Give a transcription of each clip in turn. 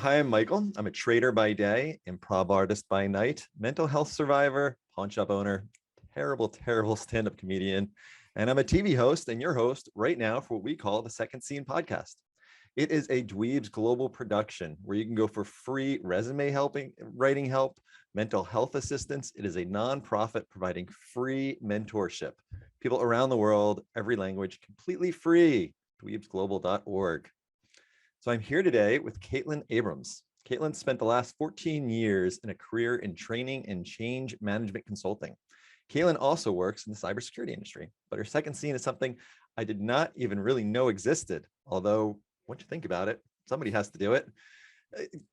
Hi, I'm Michael. I'm a trader by day, improv artist by night, mental health survivor, pawn shop owner, terrible stand-up comedian, and I'm a TV host and your host right now for what we call the Second Scene podcast. It is a Dweebs global production where you can go for free resume writing help, mental health assistance. It is a nonprofit providing free mentorship. People around the world, every language, completely free. dweebsglobal.org. So I'm here today with Caitlin Abrams. Caitlin spent the last 14 years in a career in training and change management consulting. Caitlin also works in the cybersecurity industry, but her second scene is something I did not even really know existed. Although, once you think about it, somebody has to do it.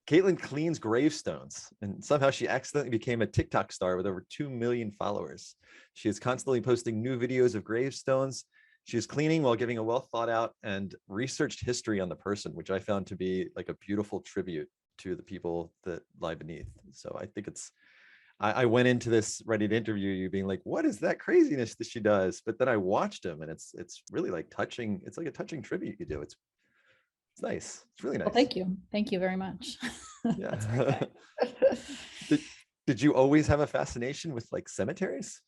Caitlin cleans gravestones, and somehow she accidentally became a TikTok star with over 2 million followers. She is constantly posting new videos of gravestones. She is cleaning while giving a well thought out and researched history on the person, which I found to be like a beautiful tribute to the people that lie beneath. So I think I went into this ready to interview you being like, what is that craziness that she does? But then I watched him and it's really like touching. It's like a touching tribute you do. It's nice. It's really nice. Well, thank you. Thank you very much. Yeah. Did you always have a fascination with like cemeteries?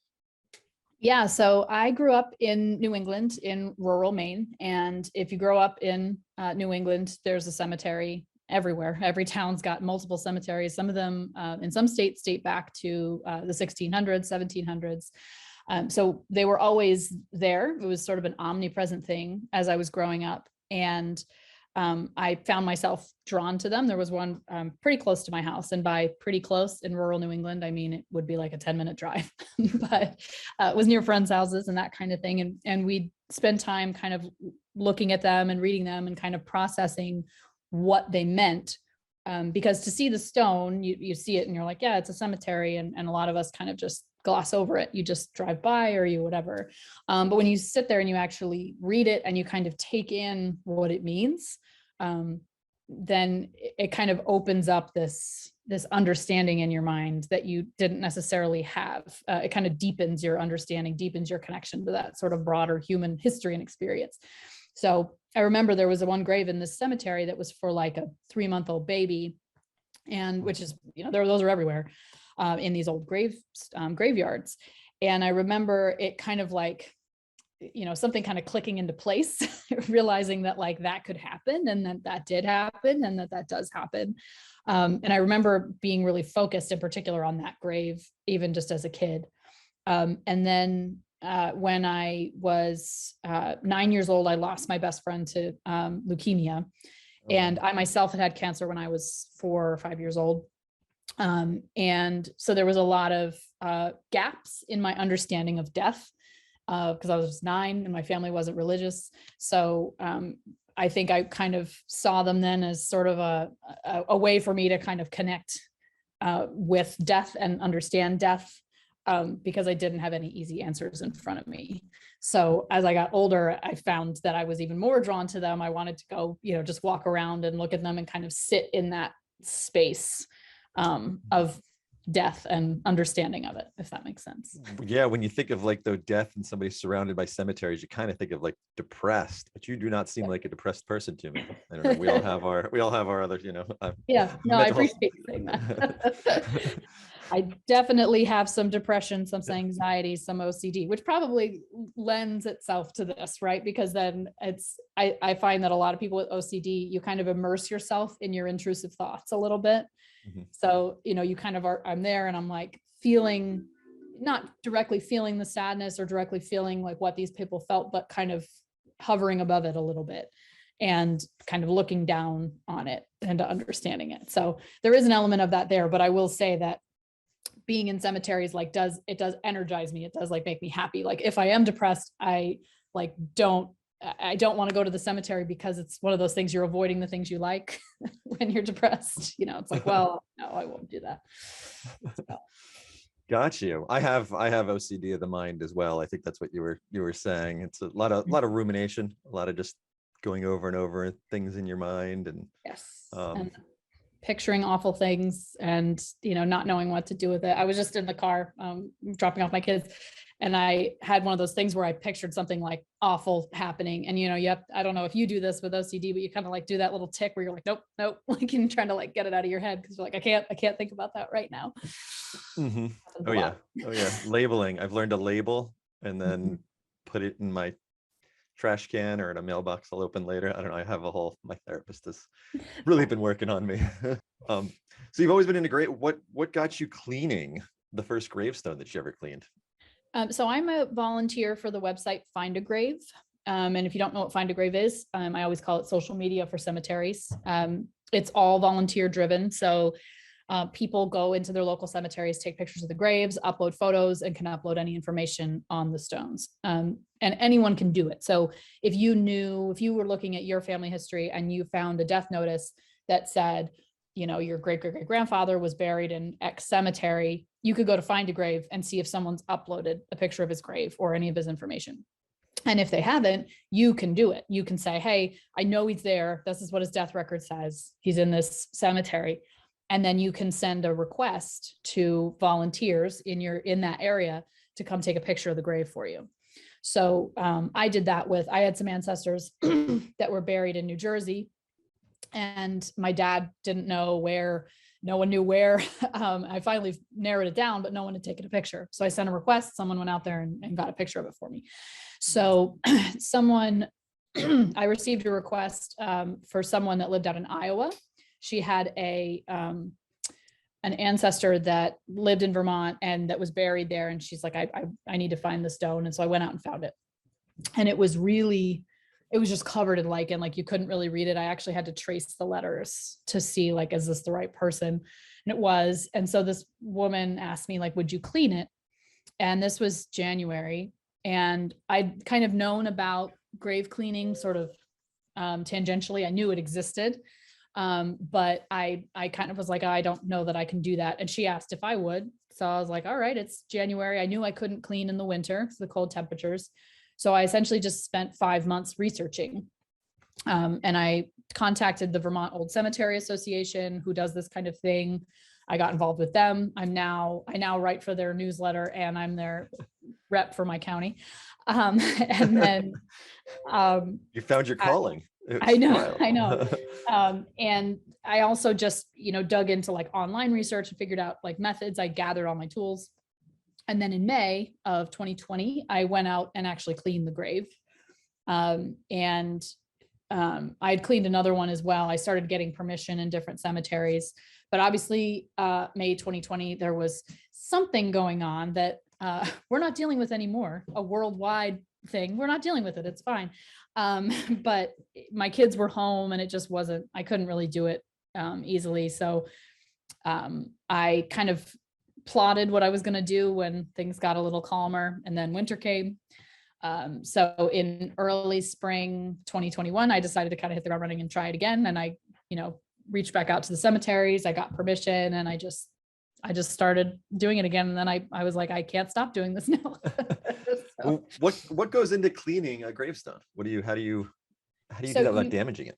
Yeah, so I grew up in New England in rural Maine. And if you grow up in New England, there's a cemetery everywhere. Every town's got multiple cemeteries. Some of them in some states date back to the 1600s, 1700s. So they were always there. It was sort of an omnipresent thing as I was growing up. And I found myself drawn to them. There was one pretty close to my house, and by pretty close in rural New England, I mean, it would be like a 10-minute drive, but it was near friends' houses and that kind of thing. And we'd spend time kind of looking at them and reading them and kind of processing what they meant. Because to see the stone, you see it and you're like, yeah, it's a cemetery. And a lot of us kind of just gloss over it. You just drive by or you whatever. But when you sit there and you actually read it and you kind of take in what it means, then it kind of opens up this understanding in your mind that you didn't necessarily have. It kind of deepens your understanding, deepens your connection to that sort of broader human history and experience. So I remember there was one grave in this cemetery that was for like a 3-month-old baby, and which is, those are everywhere in these old graveyards. And I remember it kind of like, something kind of clicking into place, realizing that like that could happen and that did happen and that does happen. And I remember being really focused in particular on that grave, even just as a kid. And then when I was 9 years old, I lost my best friend to leukemia. And I myself had cancer when I was 4 or 5 years old. And so there was a lot of gaps in my understanding of death because I was 9 and my family wasn't religious. So I think I kind of saw them then as sort of a way for me to kind of connect with death and understand death because I didn't have any easy answers in front of me. So as I got older, I found that I was even more drawn to them. I wanted to go, just walk around and look at them and kind of sit in that space of death and understanding of it, if that makes sense. Yeah, when you think of like the death and somebody surrounded by cemeteries, you kind of think of like depressed, but you do not seem like a depressed person to me. I don't know. We all have our other, yeah, no, I appreciate you saying that. I definitely have some depression, some anxiety, some OCD, which probably lends itself to this, right? Because then I find that a lot of people with OCD, you kind of immerse yourself in your intrusive thoughts a little bit. Mm-hmm. So, you kind of I'm there and I'm like feeling, not directly feeling the sadness or directly feeling like what these people felt, but kind of hovering above it a little bit and kind of looking down on it and understanding it. So there is an element of that there, but I will say that being in cemeteries does energize me. It does like make me happy. Like if I am depressed, I don't want to go to the cemetery because it's one of those things you're avoiding the things you like when you're depressed. It's like, well, no, I won't do that. So. Got you. I have OCD of the mind as well. I think that's what you were saying. It's a lot of rumination, a lot of just going over and over things in your mind and yes. And picturing awful things and, not knowing what to do with it. I was just in the car dropping off my kids And I had one of those things where I pictured something like awful happening. And, I don't know if you do this with OCD, but you kind of like do that little tick where you're like, nope, nope, like you're trying to like get it out of your head. Cause you're like, I can't think about that right now. Mm-hmm. Oh yeah. Labeling. I've learned to label and then put it in my trash can or in a mailbox I'll open later. I don't know. I have my therapist has really been working on me. So you've always been into grave. What got you cleaning the first gravestone that you ever cleaned? So I'm a volunteer for the website Find a Grave. And if you don't know what Find a Grave is, I always call it social media for cemeteries. It's all volunteer driven. So people go into their local cemeteries, take pictures of the graves, upload photos, and can upload any information on the stones. And anyone can do it. So if you were looking at your family history and you found a death notice that said, your great-great-great-grandfather was buried in X cemetery, you could go to Find a Grave and see if someone's uploaded a picture of his grave or any of his information. And if they haven't, you can do it. You can say, hey, I know he's there. This is what his death record says. He's in this cemetery. And then you can send a request to volunteers in that area to come take a picture of the grave for you. So I did that I had some ancestors that were buried in New Jersey, and my dad didn't know where, no one knew where. I finally narrowed it down, but no one had taken a picture. So I sent a request, someone went out there and got a picture of it for me. So I received a request for someone that lived out in Iowa. She had an ancestor that lived in Vermont and that was buried there. And she's like, I need to find the stone. And so I went out and found it. And it was just covered in lichen, like you couldn't really read it. I actually had to trace the letters to see, like, is this the right person? And it was. And so this woman asked me, like, would you clean it? And this was January. And I'd kind of known about grave cleaning sort of tangentially. I knew it existed. But I kind of was like, I don't know that I can do that. And she asked if I would. So I was like, all right, it's January. I knew I couldn't clean in the winter because of the cold temperatures. So I essentially just spent 5 months researching. And I contacted the Vermont Old Cemetery Association, who does this kind of thing. I got involved with them. I now write for their newsletter, and I'm their rep for my county. And then you found your calling. I know. And I also just, dug into like online research and figured out like methods. I gathered all my tools. And then in May of 2020, I went out and actually cleaned the grave. And I had cleaned another one as well. I started getting permission in different cemeteries, but obviously May 2020, there was something going on that we're not dealing with anymore, a worldwide thing. We're not dealing with it. It's fine. But my kids were home and it just wasn't, I couldn't really do it easily. So I kind of plotted what I was going to do when things got a little calmer, and then winter came. So in early spring 2021, I decided to kind of hit the ground running and try it again. And I, reached back out to the cemeteries. I got permission, and I just started doing it again. And then I was like, I can't stop doing this now. So. What goes into cleaning a gravestone? How do you do that without damaging it?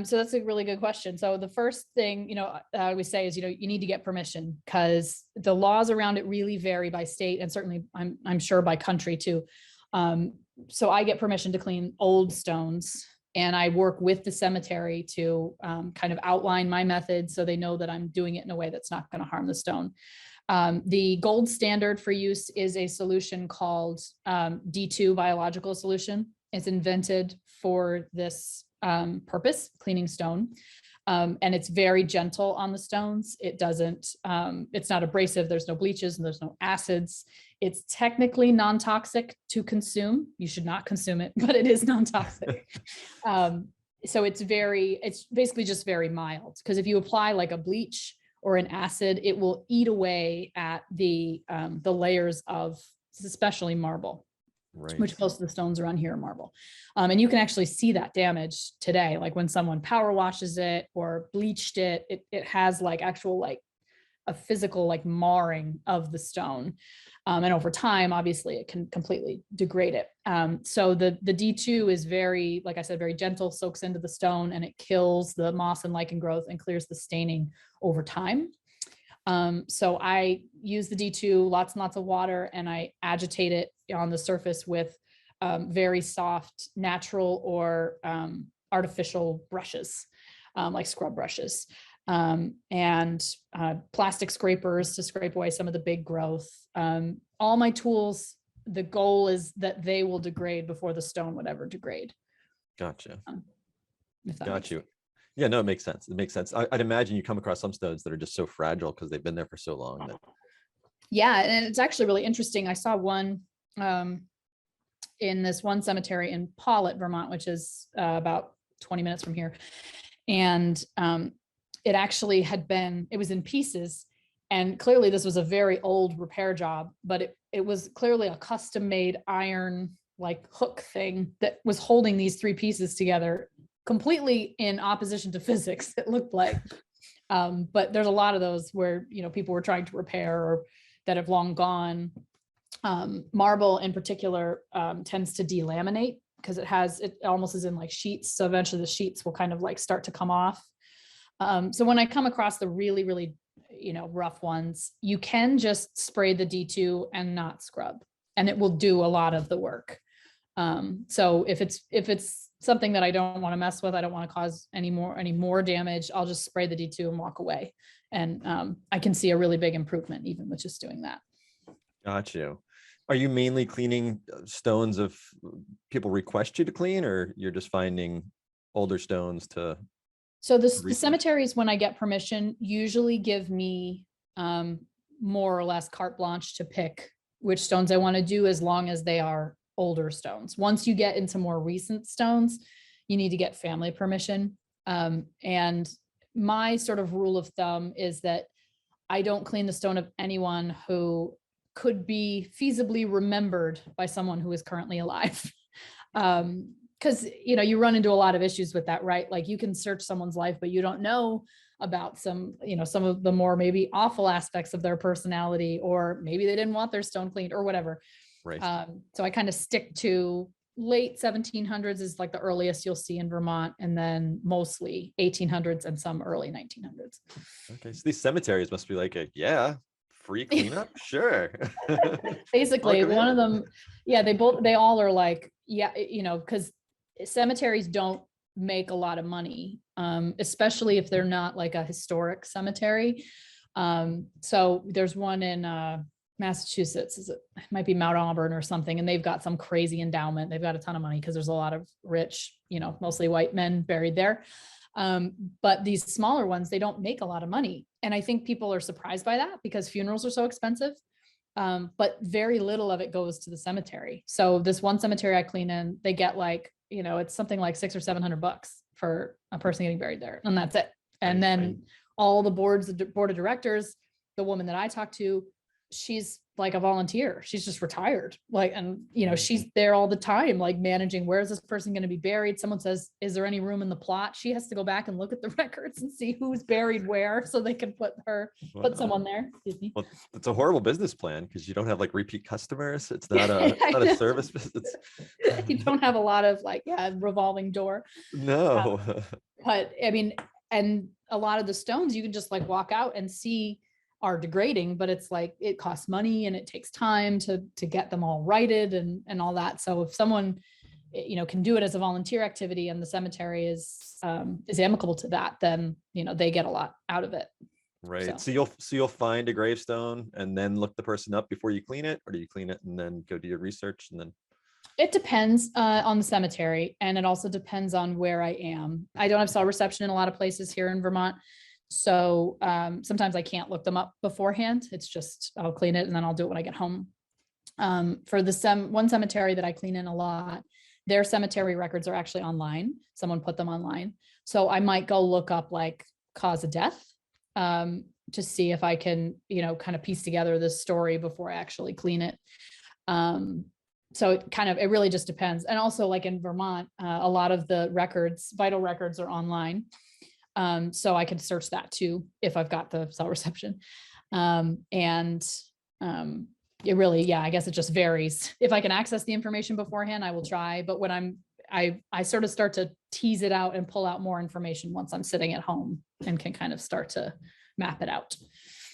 So that's a really good question. So the first thing, we say is, you need to get permission, because the laws around it really vary by state, and certainly I'm sure by country too. So I get permission to clean old stones, and I work with the cemetery to kind of outline my method so they know that I'm doing it in a way that's not going to harm the stone. The gold standard for use is a solution called D2 biological solution. It's invented for this purpose, cleaning stone. And it's very gentle on the stones. It doesn't, it's not abrasive. There's no bleaches and there's no acids. It's technically non-toxic to consume. You should not consume it, but it is non-toxic. So it's basically just very mild, because if you apply like a bleach or an acid, it will eat away at the layers of especially marble. Right. Which most of the stones around here are marble. And you can actually see that damage today. Like when someone power washes it or bleached it, it has like actual, like a physical like marring of the stone. And over time, obviously it can completely degrade it. So the D2 is very, like I said, very gentle, soaks into the stone, and it kills the moss and lichen growth and clears the staining over time. So I use the D2, lots and lots of water, and I agitate it on the surface with very soft, natural or artificial brushes, like scrub brushes, and plastic scrapers to scrape away some of the big growth. All my tools, the goal is that they will degrade before the stone would ever degrade. Gotcha. If that Got makes you. sense. Yeah, no, it makes sense. It makes sense. I'd imagine you come across some stones that are just so fragile because they've been there for so long that Yeah, and it's actually really interesting. I saw one in this one cemetery in Paulet, Vermont, which is about 20 minutes from here. And it actually it was in pieces. And clearly this was a very old repair job, but it was clearly a custom made iron like hook thing that was holding these three pieces together completely in opposition to physics, it looked like. But there's a lot of those where, people were trying to repair or that have long gone. Marble in particular tends to delaminate because it almost is in like sheets. So eventually the sheets will kind of like start to come off. So when I come across the really, really, rough ones, you can just spray the D2 and not scrub, and it will do a lot of the work. So if it's something that I don't want to mess with, I don't want to cause any more damage, I'll just spray the D2 and walk away. And I can see a really big improvement even with just doing that. Got you. Are you mainly cleaning stones if people request you to clean, or you're just finding older stones to? So the cemeteries, when I get permission, usually give me more or less carte blanche to pick which stones I want to do, as long as they are older stones. Once you get into more recent stones, you need to get family permission. And my sort of rule of thumb is that I don't clean the stone of anyone who could be feasibly remembered by someone who is currently alive. Because, you run into a lot of issues with that, right? Like you can search someone's life, but you don't know about some of the more maybe awful aspects of their personality, or maybe they didn't want their stone cleaned or whatever. Right. So I kind of stick to late 1700s is like the earliest you'll see in Vermont, and then mostly 1800s and some early 1900s. Okay, so these cemeteries must be like free cleanup. Sure. Basically one of them, they all are like, because cemeteries don't make a lot of money, especially if they're not like a historic cemetery. So there's one in Massachusetts, it might be Mount Auburn or something, and they've got some crazy endowment. They've got a ton of money because there's a lot of rich, mostly white men buried there. But these smaller ones, they don't make a lot of money. And I think people are surprised by that because funerals are so expensive. But very little of it goes to the cemetery. So this one cemetery I clean in, they get like, it's something like $600 or $700 for a person getting buried there. And that's it. And then all the board of directors, the woman that I talked to, she's like a volunteer. She's just retired. Like, and she's there all the time, like managing, where is this person going to be buried? Someone says, is there any room in the plot? She has to go back and look at the records and see who's buried where, so they can put someone there. Excuse me. Well, it's a horrible business plan because you don't have like repeat customers. It's not a service business. You don't have a lot of revolving door. No. But I mean, and a lot of the stones you can just like walk out and see are degrading, but it's like it costs money and it takes time to get them all righted and all that. So if someone can do it as a volunteer activity and the cemetery is amicable to that, then they get a lot out of it. Right. So you'll find a gravestone and then look the person up before you clean it, or do you clean it and then go do your research and then? It depends on the cemetery, and it also depends on where I am. I don't have cell reception in a lot of places here in Vermont. So sometimes I can't look them up beforehand. It's just, I'll clean it and then I'll do it when I get home. For the one cemetery that I clean in a lot, their cemetery records are actually online. Someone put them online. So I might go look up like cause of death to see if I can, kind of piece together this story before I actually clean it. So it really just depends. And also like in Vermont, a lot of the vital records are online. So I can search that too, if I've got the cell reception. It really, I guess it just varies. If I can access the information beforehand, I will try. But when I sort of start to tease it out and pull out more information once I'm sitting at home and can kind of start to map it out.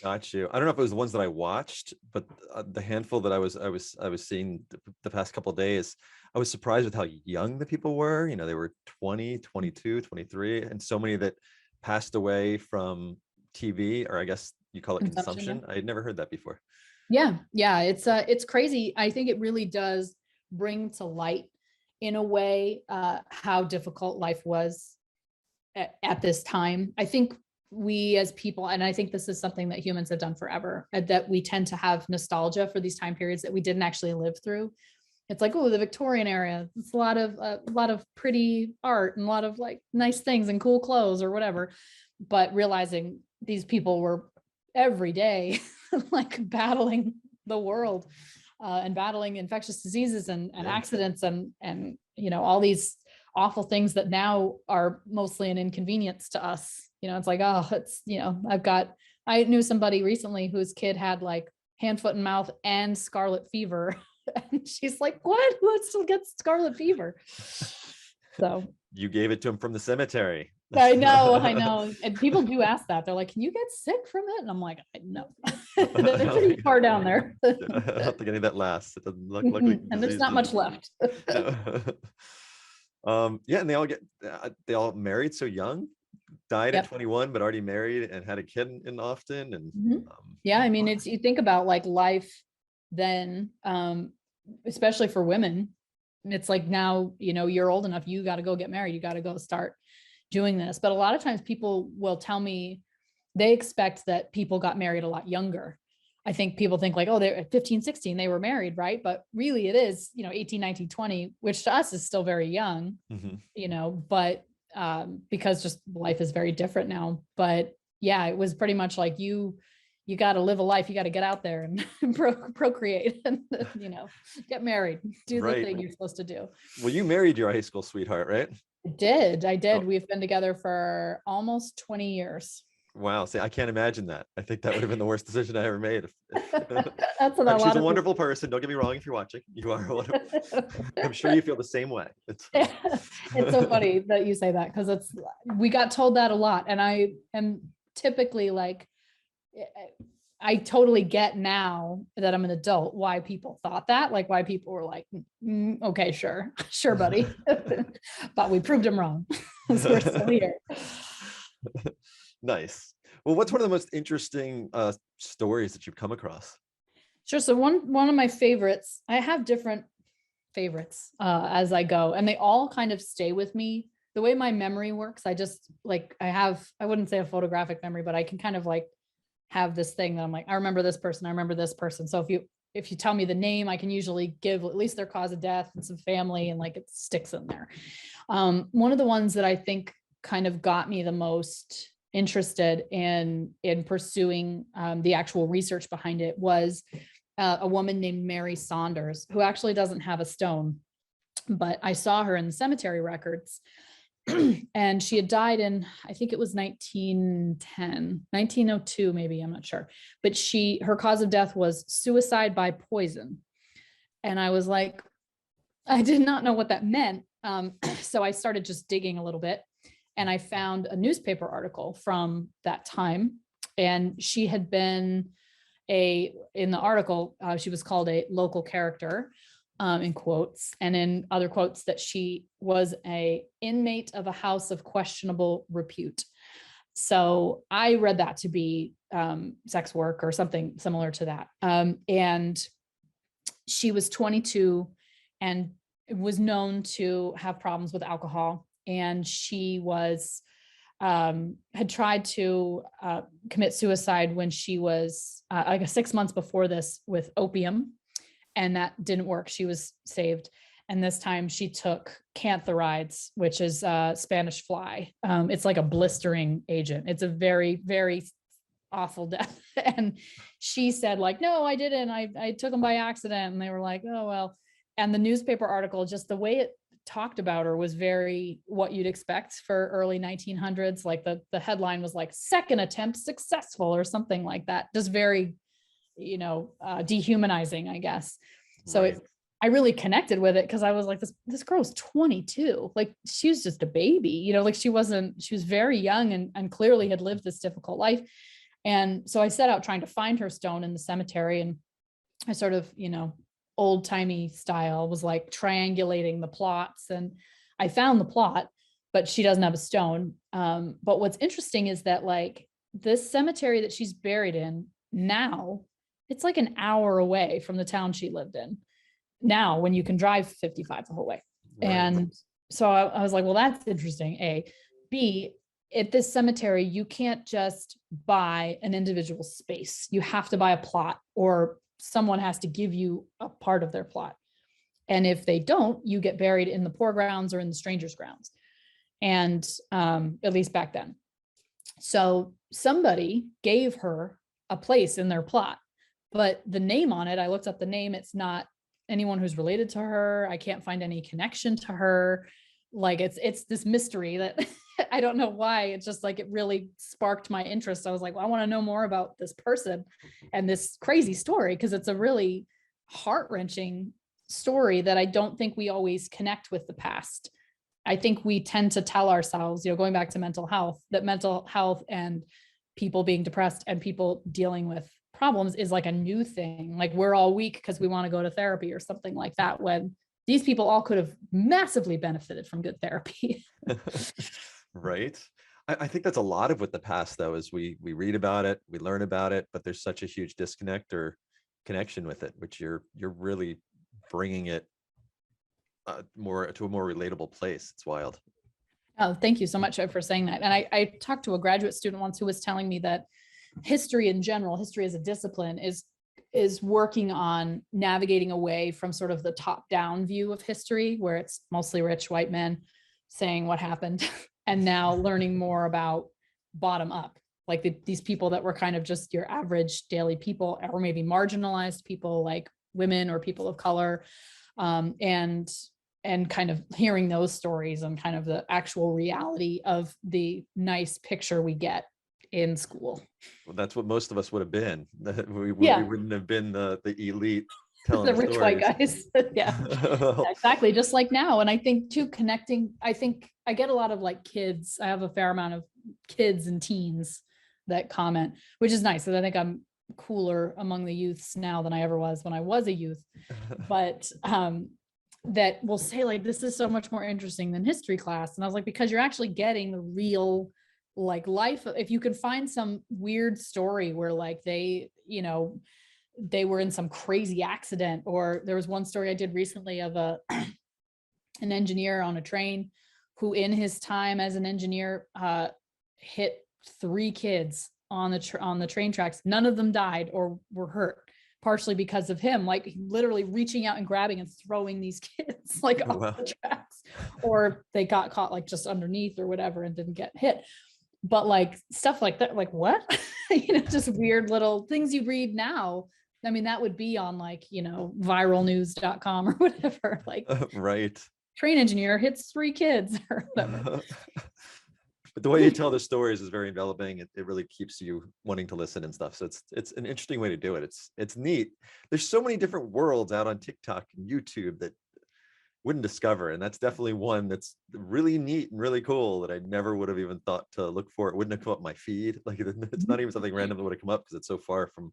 Got you. I don't know if it was the ones that I watched, but the handful that I was seeing the past couple of days, I was surprised with how young the people were. You know, they were 20, 22, 23, and so many that passed away from TV, or I guess you call it Consumption. consumption. I had never heard that before. Yeah. It's crazy. I think it really does bring to light in a way how difficult life was at this time. I think we as people, and I think this is something that humans have done forever, that we tend to have nostalgia for these time periods that we didn't actually live through. It's like, oh, the Victorian era, it's a lot of pretty art and a lot of like nice things and cool clothes or whatever. But realizing these people were every day like battling the world and battling infectious diseases and accidents and you know, all these awful things that now are mostly an inconvenience to us. You know, it's like, oh, it's, you know, I knew somebody recently whose kid had like hand, foot, and mouth and scarlet fever. And she's like, what? Who still gets scarlet fever? So You gave it to him from the cemetery. I know. And people do ask that. They're like, can you get sick from it? And I'm like, no. They're pretty far down there. I don't think any of that lasts. It doesn't look like and there's not much left. Yeah, and they all married so young, died at 21, but already married and had a kid in Austin. And yeah, I mean, you think about like life then, especially for women, it's like now, you know, you're old enough, you got to go get married, you got to go start doing this. But a lot of times people will tell me they expect that people got married a lot younger. I think people think like, oh, they're at 15, 16, they were married, right? But really it is, you know, 18, 19, 20, which to us is still very young, you know, but because just life is very different now. But yeah, it was pretty much like you got to live a life, you got to get out there and procreate and, you know, get married, do the thing you're supposed to do. Well, you married your high school sweetheart, right? I did. Oh. We've been together for almost 20 years. Wow. See, I can't imagine that. I think that would have been the worst decision I ever made. That's what She's a wonderful person. Don't get me wrong. If you're watching, you are wonderful. I'm sure you feel the same way. It's so funny that you say that, because we got told that a lot. And I am typically like, I totally get now that I'm an adult why people thought that, like why people were like, okay, sure, buddy. But we proved them wrong. So we're still here. Nice. Well, what's one of the most interesting stories that you've come across? Sure. So one of my favorites, I have different favorites as I go, and they all kind of stay with me. The way my memory works, I just like, I wouldn't say a photographic memory, but I can kind of like have this thing that I'm like, I remember this person, I remember this person. So if you tell me the name, I can usually give at least their cause of death and some family, and like it sticks in there. One of the ones that I think kind of got me the most interested in pursuing the actual research behind it was a woman named Mary Saunders, who actually doesn't have a stone, but I saw her in the cemetery records. And she had died in, I think it was 1902, maybe, I'm not sure. But her cause of death was suicide by poison. And I was like, I did not know what that meant. So I started just digging a little bit, and I found a newspaper article from that time. And she had been in the article, she was called a local character, in quotes, and in other quotes that she was a inmate of a house of questionable repute. So I read that to be sex work or something similar to that. And she was 22 and was known to have problems with alcohol. And she had tried to commit suicide when she was like 6 months before this with opium. And that didn't work. She was saved. And this time she took cantharides, which is Spanish fly. It's like a blistering agent. It's a very, very awful death. And she said like, no, I didn't. I took them by accident. And they were like, oh, well. And the newspaper article, just the way it talked about her was very what you'd expect for early 1900s. Like the headline was like, second attempt successful or something like that. Just very, dehumanizing, I guess. So Right. I really connected with it because I was like, this girl's 22. Like she was just a baby, like she was very young and clearly had lived this difficult life. And so I set out trying to find her stone in the cemetery, and I sort of, old timey style was like triangulating the plots, and I found the plot, but she doesn't have a stone. But what's interesting is that like this cemetery that she's buried in now, it's like an hour away from the town she lived in now, when you can drive 55 the whole way. Right. And so I was like, well, that's interesting. A. B, at this cemetery, you can't just buy an individual space. You have to buy a plot, or someone has to give you a part of their plot. And if they don't, you get buried in the poor grounds or in the strangers' grounds. And at least back then. So somebody gave her a place in their plot, but the name on it, I looked up the name. It's not anyone who's related to her. I can't find any connection to her. Like it's this mystery that I don't know why. It's just like, it really sparked my interest. I was like, well, I want to know more about this person and this crazy story, because it's a really heart-wrenching story that I don't think we always connect with the past. I think we tend to tell ourselves, going back to mental health, that mental health and people being depressed and people dealing with problems is like a new thing. Like we're all weak because we want to go to therapy or something like that, when these people all could have massively benefited from good therapy. Right. I think that's a lot of what the past, though, is we read about it, we learn about it, but there's such a huge disconnect connection with it, which you're really bringing it more to a more relatable place. It's wild. Oh, thank you so much for saying that. And I talked to a graduate student once who was telling me that history in general, history as a discipline, is working on navigating away from sort of the top-down view of history, where it's mostly rich white men saying what happened, and now learning more about bottom up, like these people that were kind of just your average daily people, or maybe marginalized people like women or people of color, and kind of hearing those stories and kind of the actual reality of the nice picture we get in school. Well, that's what most of us would have been. We wouldn't have been the elite telling the rich stories. White guys. Yeah, exactly. Just like now. And I think too, connecting, I think I get a lot of like kids. I have a fair amount of kids and teens that comment, which is nice. Because I think I'm cooler among the youths now than I ever was when I was a youth. But that will say like, this is so much more interesting than history class. And I was like, because you're actually getting the real like life. If you can find some weird story where like they were in some crazy accident, or there was one story I did recently of an engineer on a train who in his time as an engineer hit 3 kids on the train tracks. None of them died or were hurt, partially because of him, like literally reaching out and grabbing and throwing these kids like off the tracks, or they got caught like just underneath or whatever and didn't get hit. But like stuff like that, like what, just weird little things you read now. I mean, that would be on like, viralnews.com or whatever, like right. Train engineer hits 3 kids or whatever. But the way you tell the stories is very enveloping. It really keeps you wanting to listen and stuff. So it's an interesting way to do it. It's neat. There's so many different worlds out on TikTok and YouTube that wouldn't discover. And that's definitely one that's really neat and really cool that I never would have even thought to look for. It wouldn't have come up my feed. Like it's not even something random that would have come up because it's so far from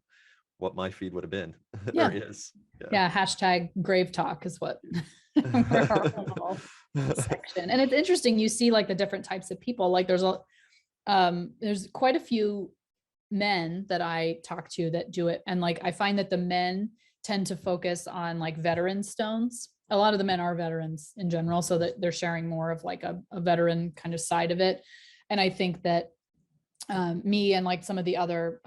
what my feed would have been. Yeah. Or is. Yeah. Hashtag grave talk is what our little section. And it's interesting. You see like the different types of people, like there's quite a few men that I talk to that do it. And like, I find that the men tend to focus on like veteran stones. A lot of the men are veterans in general, so that they're sharing more of like a veteran kind of side of it. And I think that me and like some of the other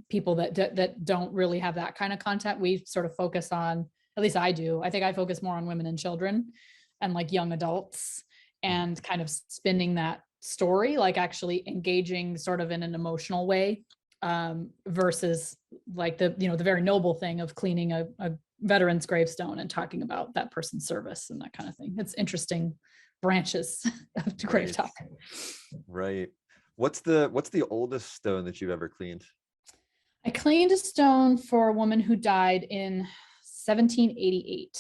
people that don't really have that kind of content, we sort of focus on, at least I do. I think I focus more on women and children and like young adults, and kind of spinning that story, like actually engaging sort of in an emotional way, versus like the very noble thing of cleaning a veteran's gravestone and talking about that person's service and that kind of thing. It's interesting branches of grave talk. Right. What's the oldest stone that you've ever cleaned? I cleaned a stone for a woman who died in 1788.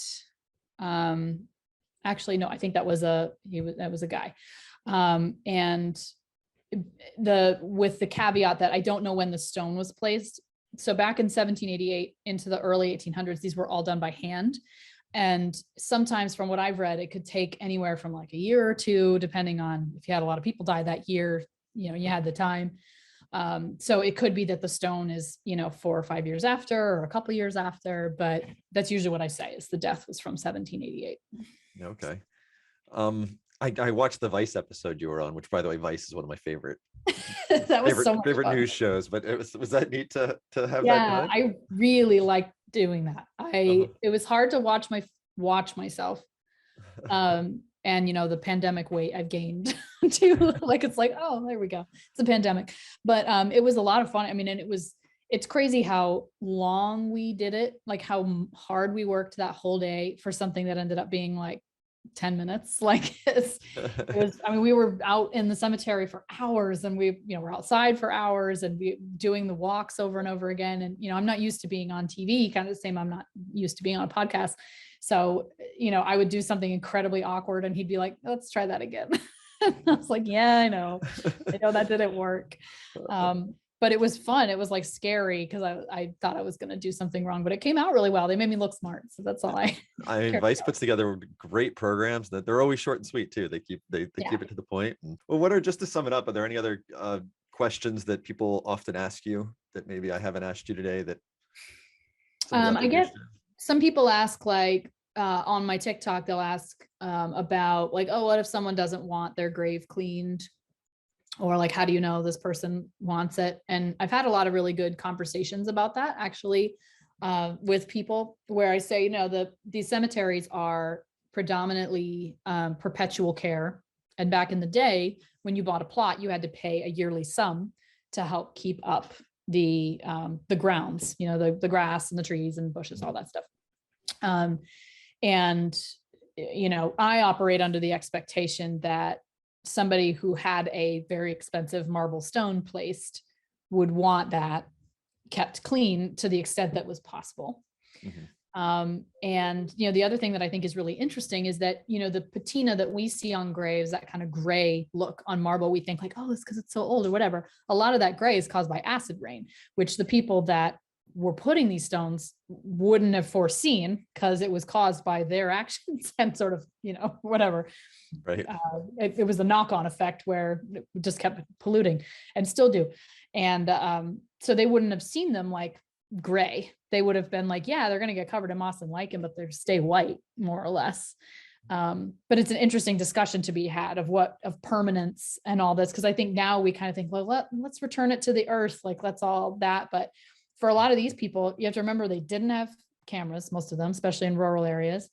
Actually, no, I think that was a guy. And with the caveat that I don't know when the stone was placed. So back in 1788 into the early 1800s, these were all done by hand. And sometimes from what I've read, it could take anywhere from like a year or two, depending on if you had a lot of people die that year, you had the time. So it could be that the stone is, 4 or 5 years after, or a couple of years after, but that's usually what I say is the death was from 1788. Okay. I watched the Vice episode you were on, which by the way, Vice is one of my favorite That was so much favorite fun. news shows, but was that neat to have that Yeah, done? I really liked doing that. It was hard to watch myself. And the pandemic weight I've gained too. Like, it's like, oh, there we go. It's a pandemic. But it was a lot of fun. I mean, and it's crazy how long we did it, like how hard we worked that whole day for something that ended up being like 10 minutes. Like it was, I mean, we were out in the cemetery for hours, and we, we're outside for hours, and we doing the walks over and over again. And, I'm not used to being on TV, kind of the same. I'm not used to being on a podcast. So, I would do something incredibly awkward, and he'd be like, let's try that again. I was like, yeah, I know that didn't work. But it was fun. It was like scary because I thought I was going to do something wrong, but it came out really well. They made me look smart. So that's all I mean, Vice puts together great programs that they're always short and sweet too. They keep it to the point. Well, just to sum it up, are there any other questions that people often ask you that maybe I haven't asked you today that I get some people ask, like, on my TikTok, they'll ask about like, oh, what if someone doesn't want their grave cleaned? Or like, how do you know this person wants it? And I've had a lot of really good conversations about that actually with people, where I say, these cemeteries are predominantly perpetual care. And back in the day, when you bought a plot, you had to pay a yearly sum to help keep up the grounds, the grass and the trees and bushes, all that stuff. And I operate under the expectation that somebody who had a very expensive marble stone placed would want that kept clean to the extent that was possible. Mm-hmm. And, the other thing that I think is really interesting is that, the patina that we see on graves, that kind of gray look on marble, we think like, oh, it's because it's so old or whatever. A lot of that gray is caused by acid rain, which the people that were putting these stones wouldn't have foreseen because it was caused by their actions and sort of, whatever. Right. It was a knock-on effect where it just kept polluting and still do. And so they wouldn't have seen them like gray. They would have been like, yeah, they're going to get covered in moss and lichen, but they stay white more or less. But it's an interesting discussion to be had of permanence and all this. Cause I think now we kind of think, well, let's return it to the earth. Like, let's all that. But for a lot of these people, you have to remember they didn't have cameras, most of them, especially in rural areas.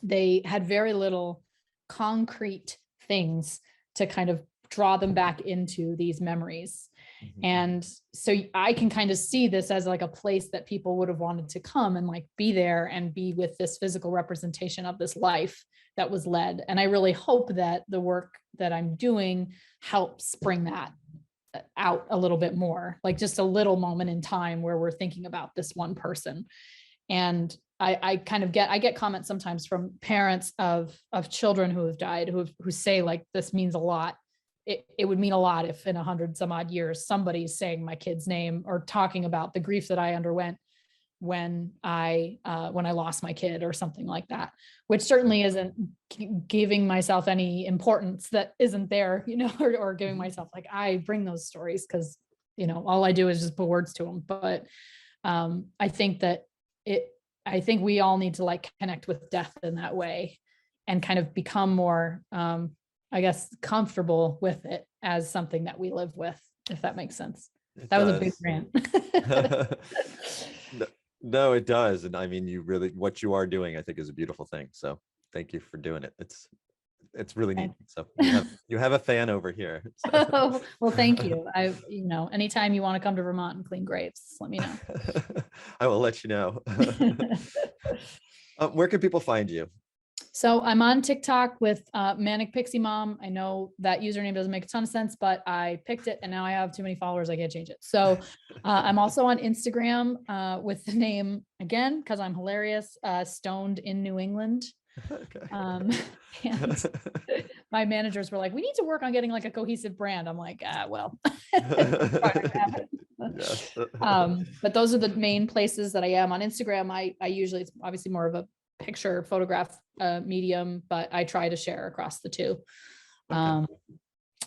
They had very little concrete things to kind of draw them back into these memories. Mm-hmm. And so I can kind of see this as like a place that people would have wanted to come and like be there and be with this physical representation of this life that was led. And I really hope that the work that I'm doing helps bring that out a little bit more, like just a little moment in time where we're thinking about this one person. And I get comments sometimes from parents of children who have died, who say like, this means a lot. It would mean a lot if in 100 some odd years, somebody's saying my kid's name or talking about the grief that I underwent when I lost my kid or something like that, which certainly isn't giving myself any importance that isn't there, or giving myself like, I bring those stories because, all I do is just put words to them. But I think we all need to like connect with death in that way and kind of become more, I guess, comfortable with it as something that we live with, if that makes sense. That was a big rant. No, it does. And I mean, what you are doing, I think is a beautiful thing. So thank you for doing it. It's really neat. So you have a fan over here. So. Oh, well, thank you. Anytime you want to come to Vermont and clean graves, let me know. I will let you know. Where can people find you? So I'm on TikTok with Manic Pixie Mom. I know that username doesn't make a ton of sense, but I picked it and now I have too many followers. I can't change it. So I'm also on Instagram with the name, again, because I'm hilarious, Stoned in New England. Okay. And my managers were like, we need to work on getting like a cohesive brand. I'm like, well, Yes. but those are the main places that I am. On Instagram. I usually, it's obviously more of a picture photograph medium, but I try to share across the two. Okay.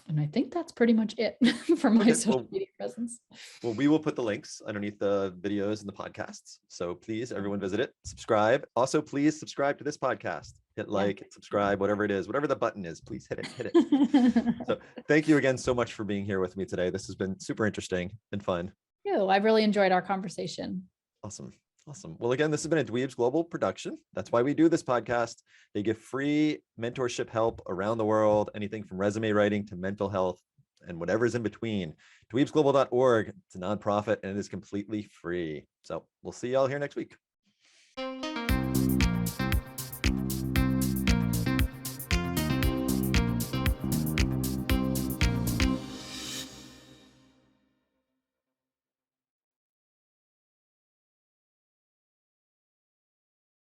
And I think that's pretty much it for my Okay, social media presence. Well, we will put the links underneath the videos and the podcasts. So please, everyone visit it, subscribe. Also, please subscribe to this podcast. Hit like, hit subscribe, whatever it is, whatever the button is, please hit it. So thank you again so much for being here with me today. This has been super interesting and fun. I've really enjoyed our conversation. Awesome. Awesome. Well, again, this has been a Dweebs Global production. That's why we do this podcast. They give free mentorship help around the world, anything from resume writing to mental health and whatever's in between. Dweebsglobal.org. It's a nonprofit and it is completely free. So we'll see y'all here next week.